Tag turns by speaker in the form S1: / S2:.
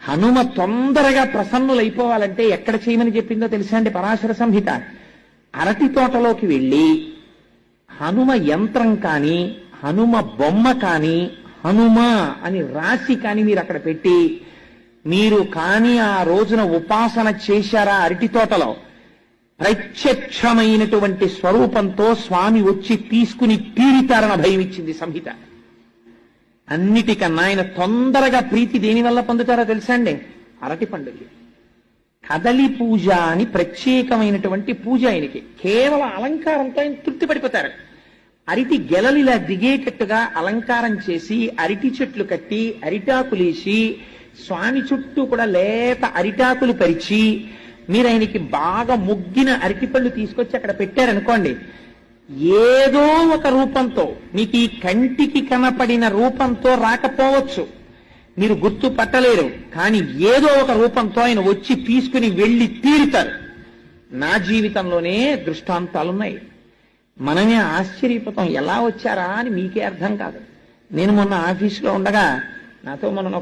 S1: హనుమ తొందరగా ప్రసన్నులైపోవాలంటే ఎక్కడ చేయమని చెప్పిందో తెలుసా అండి పరాశర సంహిత? అరటి తోటలోకి వెళ్ళి హనుమ యంత్రం కాని హనుమ బొమ్మ కాని హనుమ అని రాసి కాని మీరు అక్కడ పెట్టి మీరు కాని ఆ రోజున ఉపాసన చేశారా అరటి తోటలో, ప్రత్యక్షమైనటువంటి స్వరూపంతో స్వామి వచ్చి తీసుకుని తీరుతారన్న భయం ఇచ్చింది సంహిత. అన్నిటికన్నా ఆయన తొందరగా ప్రీతి దేనివల్ల పొందుతారో తెలుసా అండి? అరటి పండుగ కదలి పూజ అని ప్రత్యేకమైనటువంటి పూజ ఆయనకి. కేవలం అలంకారంతో ఆయన తృప్తి పడిపోతారు. అరటి గెలలిలా దిగేటట్టుగా అలంకారం చేసి అరటి చెట్లు కట్టి అరిటాకులేసి స్వామి చుట్టూ కూడా లేత అరిటాకులు పరిచి మీరు ఆయనకి బాగా ముగ్గిన అరటిపళ్ళు తీసుకొచ్చి అక్కడ పెట్టారనుకోండి, ఏదో ఒక రూపంతో మీకు ఈ కంటికి కనపడిన రూపంతో రాకపోవచ్చు, మీరు గుర్తు పట్టలేరు, కానీ ఏదో ఒక రూపంతో ఆయన వచ్చి తీసుకుని వెళ్ళి తీరుతారు. నా జీవితంలోనే దృష్టాంతాలున్నాయి. మనమే ఆశ్చర్యపోతాం ఎలా వచ్చారా అని. మీకే అర్థం కాదు. నేను మొన్న ఆఫీసులో ఉండగా నాతో మొన్న ఒక